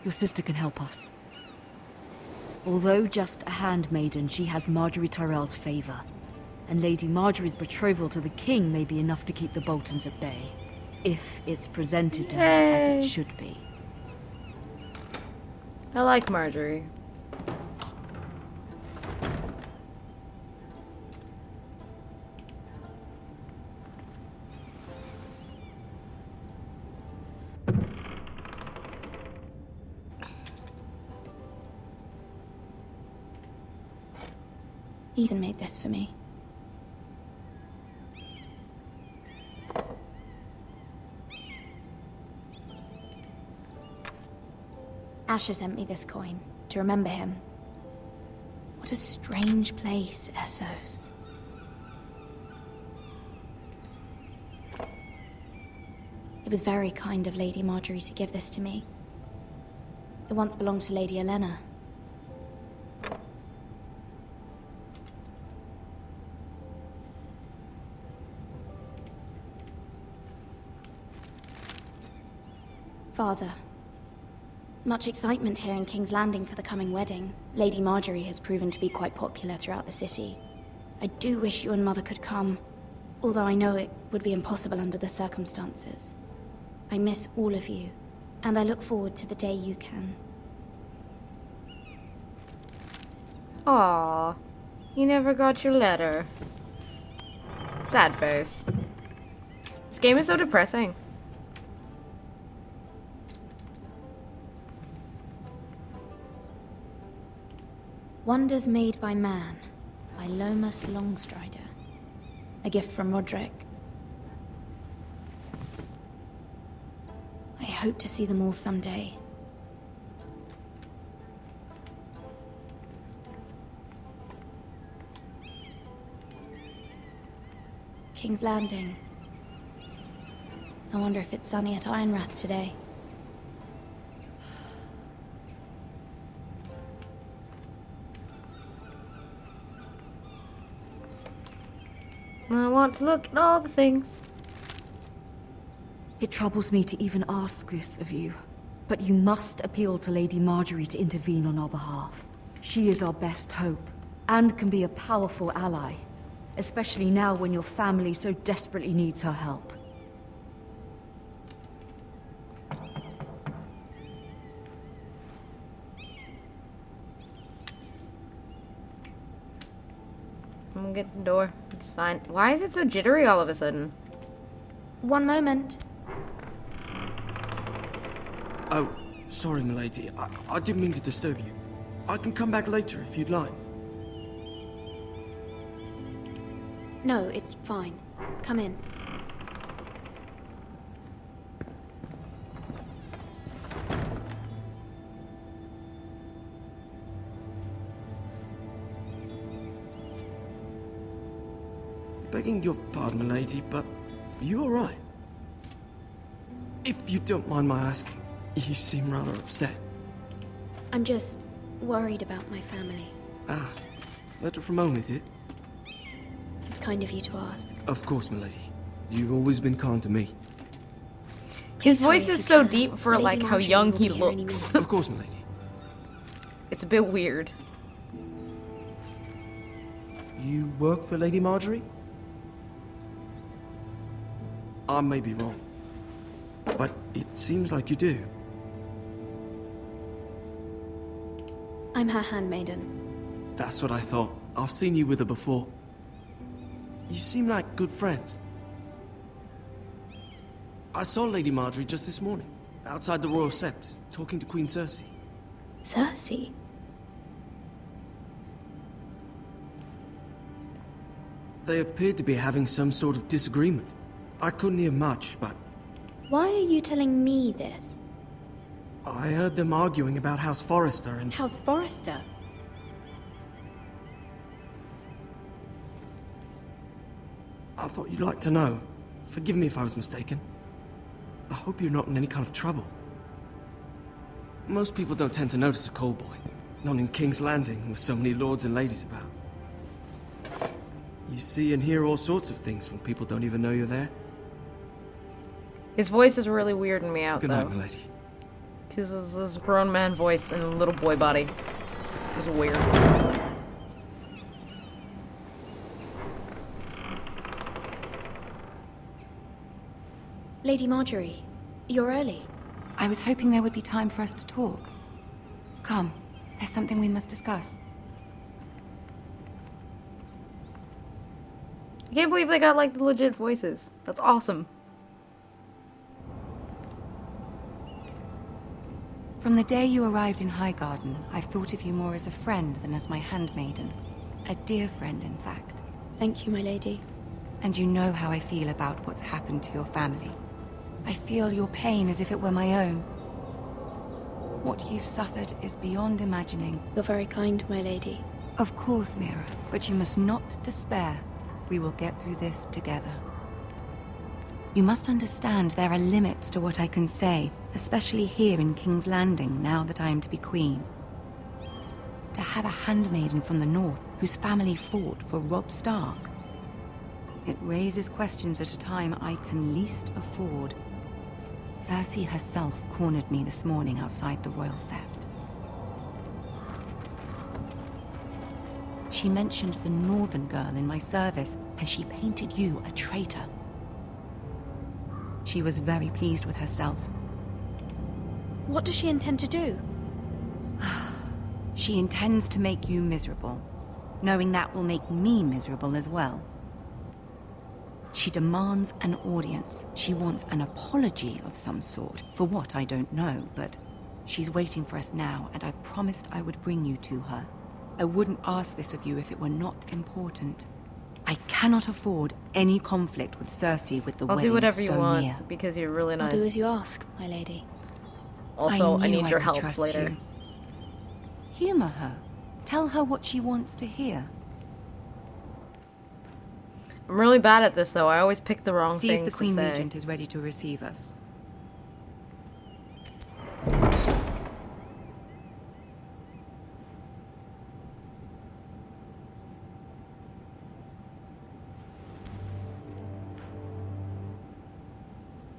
your sister can help us. Although just a handmaiden, she has Marjorie Tyrell's favor. And Lady Marjorie's betrothal to the king may be enough to keep the Boltons at bay. If it's presented to her as it should be. I like Marjorie. Ethan made this for me. Asher sent me this coin to remember him. What a strange place, Essos. It was very kind of Lady Marjorie to give this to me. It once belonged to Lady Olenna. Father. Much excitement here in King's Landing for the coming wedding. Lady Marjorie has proven to be quite popular throughout the city. I do wish you and Mother could come, although I know it would be impossible under the circumstances. I miss all of you, and I look forward to the day you can. Aww. You never got your letter. Sad face. This game is so depressing. Wonders Made by Man, by Lomas Longstrider. A gift from Roderick. I hope to see them all someday. King's Landing. I wonder if it's sunny at Ironrath today. I want to look at all the things. It troubles me to even ask this of you, but you must appeal to Lady Marjorie to intervene on our behalf. She is our best hope, and can be a powerful ally, especially now when your family so desperately needs her help. I'm gonna get the door. It's fine. Why is it so jittery all of a sudden? One moment. Oh, sorry, milady. I didn't mean to disturb you. I can come back later if you'd like. No, it's fine. Come in. Begging your pardon, milady, but you all right? If you don't mind my asking, you seem rather upset. I'm just worried about my family. Ah, letter from home, is it? It's kind of you to ask. Of course, milady. You've always been kind to me. His voice hurry is if so you can. deep for Lady like how Marjorie young will he be here any looks. Of course, milady. It's a bit weird. You work for Lady Marjorie? I may be wrong, but it seems like you do. I'm her handmaiden. That's what I thought. I've seen you with her before. You seem like good friends. I saw Lady Marjorie just this morning, outside the Royal Sept, talking to Queen Cersei. Cersei? They appeared to be having some sort of disagreement. I couldn't hear much, but Why are you telling me this? I heard them arguing about House Forrester and... House Forrester? I thought you'd like to know. Forgive me if I was mistaken. I hope you're not in any kind of trouble. Most people don't tend to notice a call boy. Not in King's Landing, with so many lords and ladies about. You see and hear all sorts of things when people don't even know you're there. His voice is really weirding me out, Good though. night, milady. Because this grown man voice and a little boy body is weird. Lady Marjorie, you're early. I was hoping there would be time for us to talk. Come, there's something we must discuss. I can't believe they got like the legit voices. That's awesome. From the day you arrived in Highgarden, I've thought of you more as a friend than as my handmaiden. A dear friend, in fact. Thank you, my lady. And you know how I feel about what's happened to your family. I feel your pain as if it were my own. What you've suffered is beyond imagining. You're very kind, my lady. Of course, Mira, but you must not despair. We will get through this together. You must understand there are limits to what I can say, especially here in King's Landing, now that I am to be queen. To have a handmaiden from the north whose family fought for Robb Stark. It raises questions at a time I can least afford. Cersei herself cornered me this morning outside the Royal Sept. She mentioned the northern girl in my service, and she painted you a traitor. She was very pleased with herself. What does she intend to do? She intends to make you miserable, knowing that will make me miserable as well. She demands an audience. She wants an apology of some sort, for what I don't know, but she's waiting for us now, and I promised I would bring you to her. I wouldn't ask this of you if it were not important. I cannot afford any conflict with Cersei with the I'll wedding do whatever you so want near. because you're really nice. I'll do as you ask, my lady. Also, I knew need your could help trust later. you. Humor her. Tell her what she wants to hear. I'm really bad at this though. I always pick the wrong See if the things Queen to say. Regent is ready to receive us.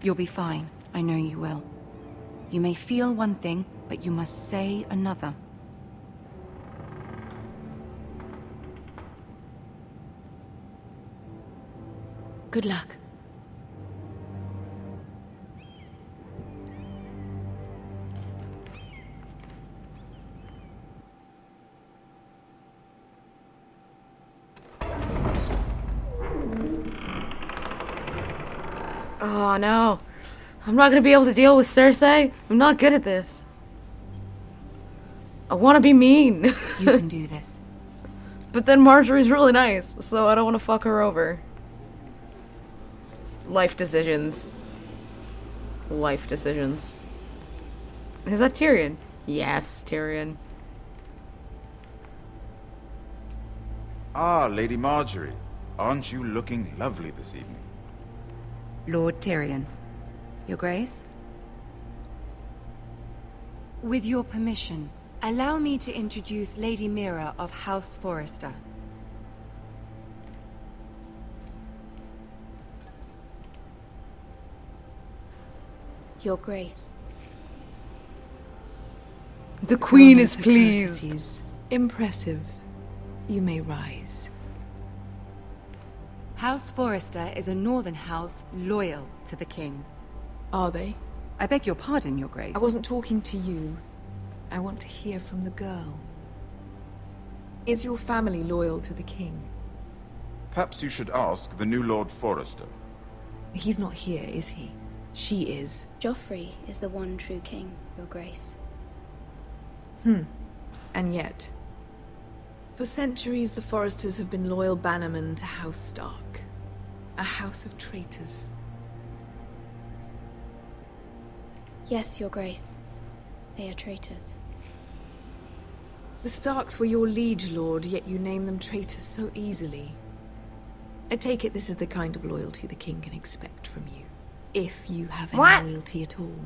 You'll be fine. I know you will. You may feel one thing, but you must say another. Good luck. Oh no. I'm not gonna be able to deal with Cersei. I'm not good at this. I wanna be mean. You can do this. But then Marjorie's really nice, so I don't wanna fuck her over. Life decisions. Life decisions. Is that Tyrion? Yes, Tyrion. Ah, Lady Marjorie. Aren't you looking lovely this evening? Lord Tyrion. Your Grace? With your permission, allow me to introduce Lady Mira of House Forrester. Your Grace. The Queen Your is note of pleased. courtesies. Impressive. You may rise. House Forrester is a northern house loyal to the king. Are they? I beg your pardon, Your Grace. I wasn't talking to you. I want to hear from the girl. Is your family loyal to the king? Perhaps you should ask the new Lord Forrester. He's not here, is he? She is. Joffrey is the one true king, Your Grace. And yet, for centuries the Forresters have been loyal bannermen to House Stark. A house of traitors. Yes, Your Grace. They are traitors. The Starks were your liege lord, yet you name them traitors so easily. I take it this is the kind of loyalty the king can expect from you. If you have any What? loyalty at all.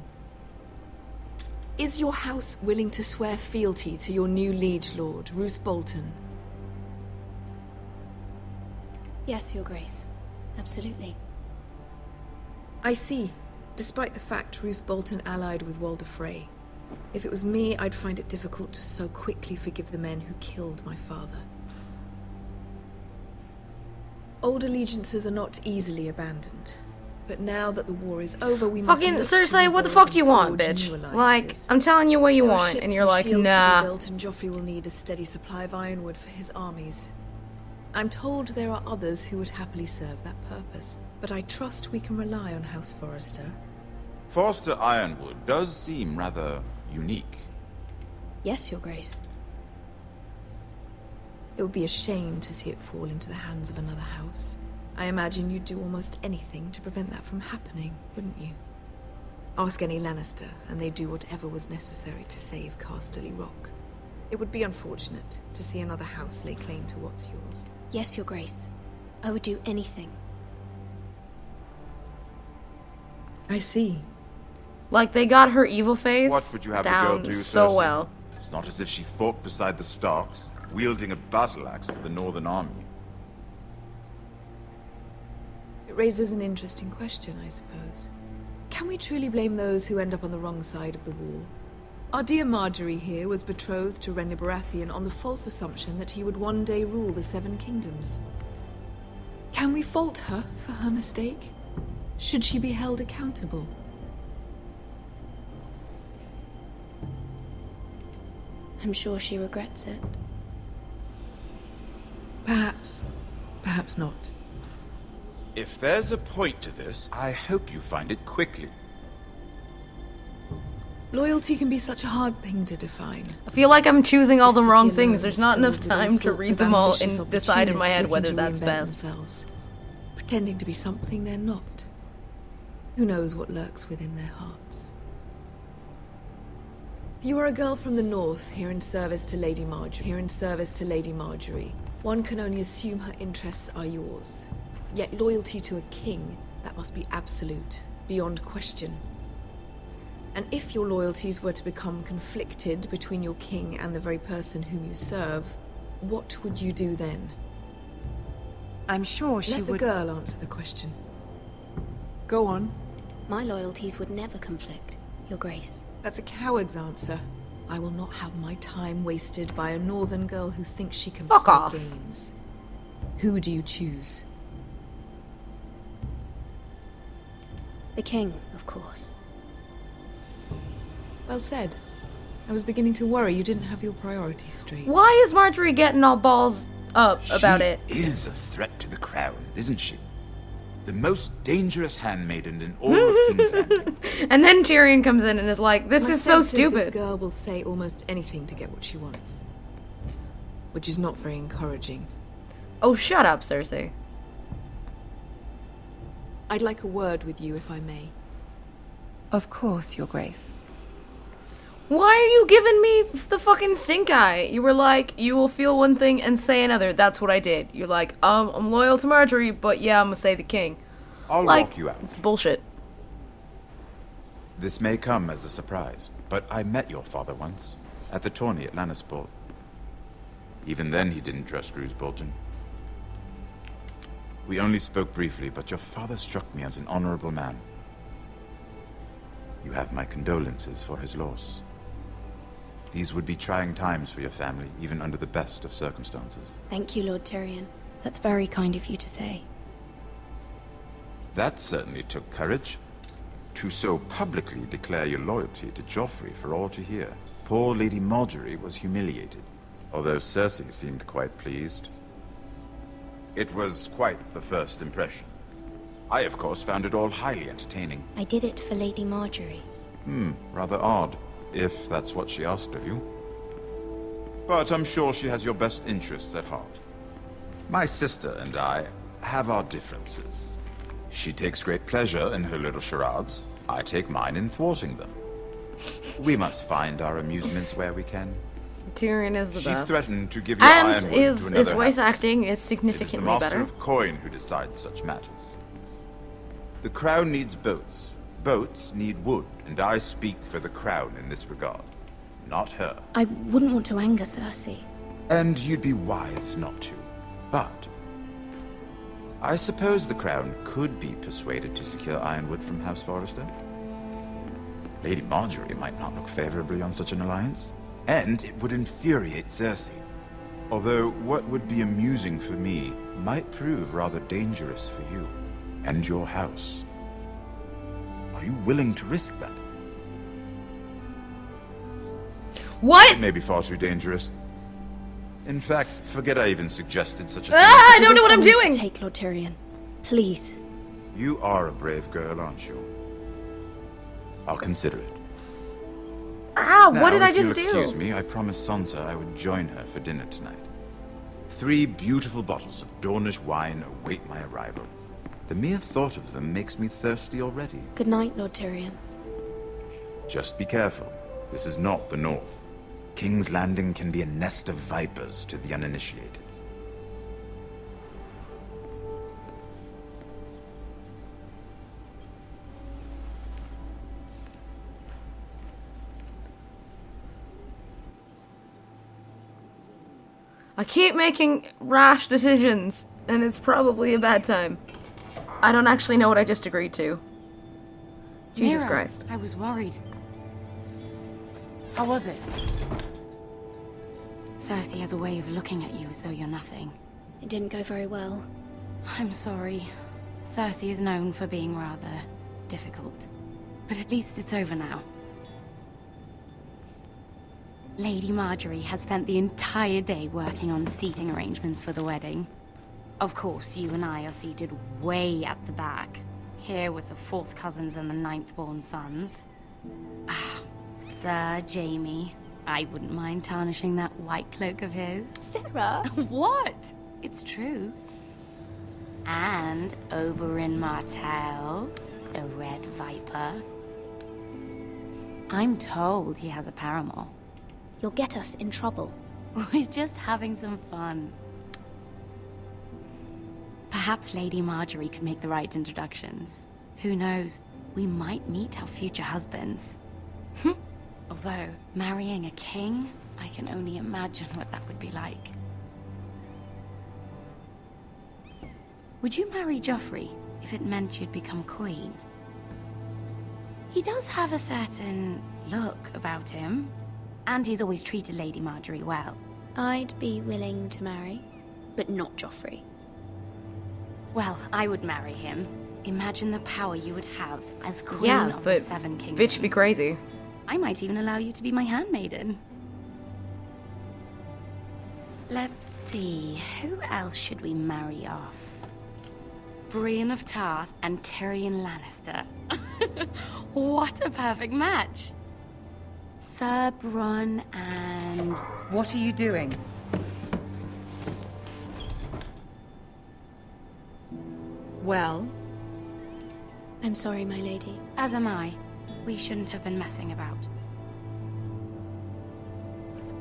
Is your house willing to swear fealty to your new liege lord, Roose Bolton? Yes, Your Grace. Absolutely. I see. Despite the fact Roose Bolton allied with Walder Frey. If it was me, I'd find it difficult to so quickly forgive the men who killed my father. Old allegiances are not easily abandoned. But now that the war is over, we must Fucking look to Cersei, what the rebuild fuck do you and want, forge bitch? new Like, alliances. I'm telling you what you There are want, ships and you're and like, shields to be nah. built, and Joffrey will need a steady supply of ironwood for his armies. I'm told there are others who would happily serve that purpose, but I trust we can rely on House Forrester. Forster Ironwood does seem rather unique. Yes, Your Grace. It would be a shame to see it fall into the hands of another house. I imagine you'd do almost anything to prevent that from happening, wouldn't you? Ask any Lannister, and they'd do whatever was necessary to save Casterly Rock. It would be unfortunate to see another house lay claim to what's yours. Yes, Your Grace. I would do anything. I see. Like, they got her evil face What would you have the girl down do, so Cersei? well. It's not as if she fought beside the Starks, wielding a battle axe for the Northern Army. It raises an interesting question, I suppose. Can we truly blame those who end up on the wrong side of the war? Our dear Marjorie here was betrothed to Renly Baratheon on the false assumption that he would one day rule the Seven Kingdoms. Can we fault her for her mistake? Should she be held accountable? I'm sure she regrets it. Perhaps. Perhaps not. If there's a point to this, I hope you find it quickly. Loyalty can be such a hard thing to define. I feel like I'm choosing all the This wrong city things. alone There's is not enough filled with all time to sorts read of them all ambitious and decide in my head opportunists whether looking that's to reinvent best. themselves, pretending to be something they're not. Who knows what lurks within their hearts? You are a girl from the north, here in service to Lady Marjorie. One can only assume her interests are yours. Yet loyalty to a king, that must be absolute, beyond question. And if your loyalties were to become conflicted between your king and the very person whom you serve, what would you do then? I'm sure she Let the would... girl answer the question. Go on. My loyalties would never conflict, Your Grace. That's a coward's answer. I will not have my time wasted by a northern girl who thinks she can Fuck play off. games. Who do you choose? The king, of course. Well said. I was beginning to worry you didn't have your priorities straight. Why is Marjorie getting all balls up about it? She is a threat to the crown, isn't she? The most dangerous handmaiden in all of King's Landing. And then Tyrion comes in and is like, this My is so sense This stupid. girl will say almost anything to get what she wants. Which is not very encouraging. Oh, shut up, Cersei. I'd like a word with you, if I may. Of course, Your Grace. Why are you giving me the fucking stink eye? You were like, you will feel one thing and say another. That's what I did. You're like, I'm loyal to Marjorie, but yeah, I'm gonna say the king. I'll Like, walk you out. it's bullshit. This may come as a surprise, but I met your father once, at the tourney at Lannisport. Even then he didn't trust Roose Bolton. We only spoke briefly, but your father struck me as an honorable man. You have my condolences for his loss. These would be trying times for your family, even under the best of circumstances. Thank you, Lord Tyrion. That's very kind of you to say. That certainly took courage. To so publicly declare your loyalty to Joffrey for all to hear. Poor Lady Marjorie was humiliated, although Cersei seemed quite pleased. It was quite the first impression. I, of course, found it all highly entertaining. I did it for Lady Marjorie. Rather odd, if that's what she asked of you. But I'm sure she has your best interests at heart. My sister and I have our differences. She takes great pleasure in her little charades. I take mine in thwarting them. We must find our amusements where we can. Tyrion is the She best. threatened to give your And ironwood to his another voice house. acting is It is the significantly master better. of coin who decides such matters. The crown needs boats. Boats need wood, and I speak for the crown in this regard, not her. I wouldn't want to anger Cersei. And you'd be wise not to. But I suppose the crown could be persuaded to secure ironwood from House Forrester. Lady Marjorie might not look favorably on such an alliance, and it would infuriate Cersei. Although what would be amusing for me might prove rather dangerous for you and your house. Are you willing to risk that? What? It may be far too dangerous. In fact, forget I even suggested such a thing. Ah, I don't know what I'm Give us doing. something to take, Lord Tyrion. Please. You are a brave girl, aren't you? I'll consider it. Ah, Now, what did I if you'll just do? excuse me, I promised Sansa I would join her for dinner tonight. 3 beautiful bottles of Dornish wine await my arrival. The mere thought of them makes me thirsty already. Good night, Lord Tyrion. Just be careful. This is not the North. King's Landing can be a nest of vipers to the uninitiated. I keep making rash decisions, and it's probably a bad time. I don't actually know what I just agreed to. Jesus Mira, Christ. I was worried. How was it? Cersei has a way of looking at you as though you're nothing. It didn't go very well. I'm sorry. Cersei is known for being rather difficult. But at least it's over now. Lady Marjorie has spent the entire day working on seating arrangements for the wedding. Of course, you and I are seated way at the back, here with the 4th cousins and the 9th-born sons. Ah, Sir Jaime. I wouldn't mind tarnishing that white cloak of his. Sarah! What? It's true. And Oberyn Martell, the Red Viper. I'm told he has a paramour. You'll get us in trouble. We're just having some fun. Perhaps Lady Marjorie could make the right introductions. Who knows? We might meet our future husbands. Although, marrying a king, I can only imagine what that would be like. Would you marry Joffrey if it meant you'd become queen? He does have a certain look about him, and he's always treated Lady Marjorie well. I'd be willing to marry, but not Joffrey. Well, I would marry him. Imagine the power you would have as queen Yeah, of but the 7 kingdoms. bitch be crazy. I might even allow you to be my handmaiden. Let's see, who else should we marry off? Brienne of Tarth and Tyrion Lannister. What a perfect match! Sir Bronn and... What are you doing? Well, I'm sorry, my lady. As am I. We shouldn't have been messing about.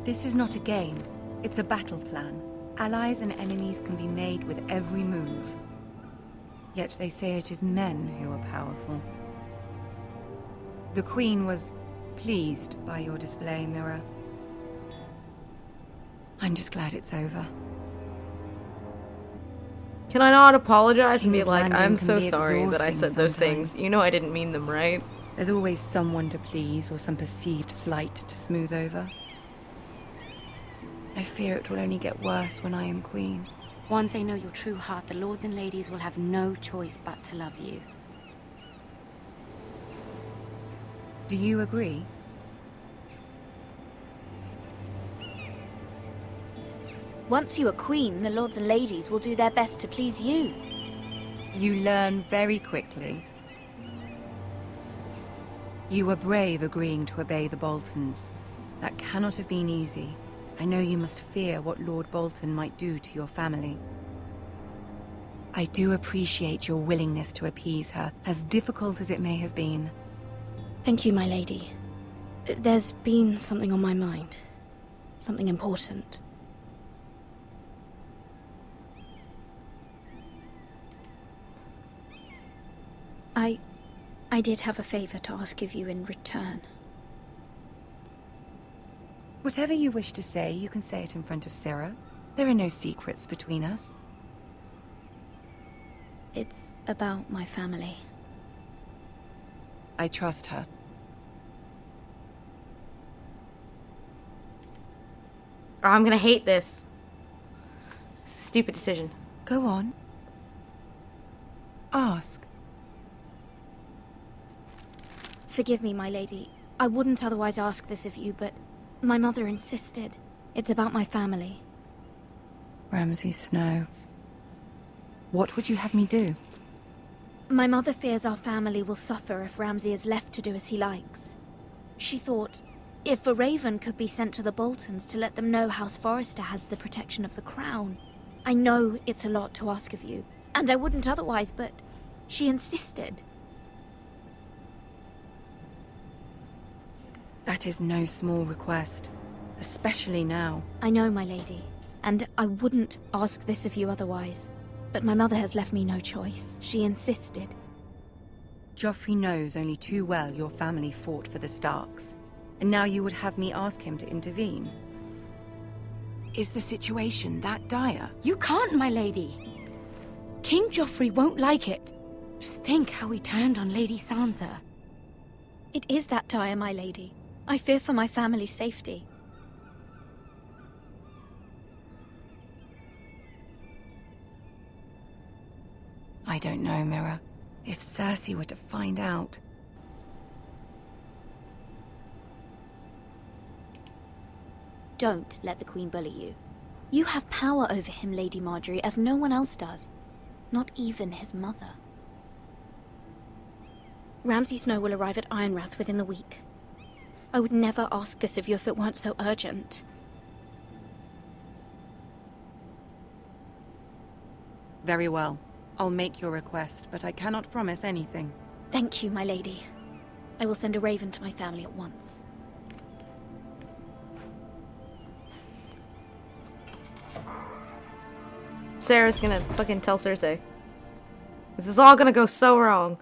this is not a game. It's a battle plan. Allies and enemies can be made with every move. Yet they say it is men who are powerful. The Queen was pleased by your display, Mira. I'm just glad it's over. Can I not apologize and be King's like, Landing I'm can so be sorry that I exhausting said those things. sometimes. You know I didn't mean them, right? There's always someone to please or some perceived slight to smooth over. I fear it will only get worse when I am queen. Once they know your true heart, the lords and ladies will have no choice but to love you. Do you agree? Once you are queen, the lords and ladies will do their best to please you. You learn very quickly. You were brave agreeing to obey the Boltons. That cannot have been easy. I know you must fear what Lord Bolton might do to your family. I do appreciate your willingness to appease her, as difficult as it may have been. Thank you, my lady. There's been something on my mind. Something important. I did have a favor to ask of you in return. Whatever you wish to say, you can say it in front of Sarah. There are no secrets between us. It's about my family. I trust her. Or I'm gonna hate this. It's a stupid decision. Go on. Ask. Forgive me, my lady. I wouldn't otherwise ask this of you, but my mother insisted. It's about my family. Ramsay Snow. What would you have me do? My mother fears our family will suffer if Ramsay is left to do as he likes. She thought, if a raven could be sent to the Boltons to let them know House Forrester has the protection of the crown. I know it's a lot to ask of you, and I wouldn't otherwise, but she insisted. That is no small request, especially now. I know, my lady, and I wouldn't ask this of you otherwise. But my mother has left me no choice. She insisted. Joffrey knows only too well your family fought for the Starks, and now you would have me ask him to intervene. Is the situation that dire? You can't, my lady. King Joffrey won't like it. Just think how he turned on Lady Sansa. It is that dire, my lady. I fear for my family's safety. I don't know, Mira. If Cersei were to find out... Don't let the Queen bully you. You have power over him, Lady Marjorie, as no one else does. Not even his mother. Ramsay Snow will arrive at Ironrath within the week. I would never ask this of you if it weren't so urgent. Very well. I'll make your request, but I cannot promise anything. Thank you, my lady. I will send a raven to my family at once. Sarah's gonna fucking tell Cersei. This is all gonna go so wrong.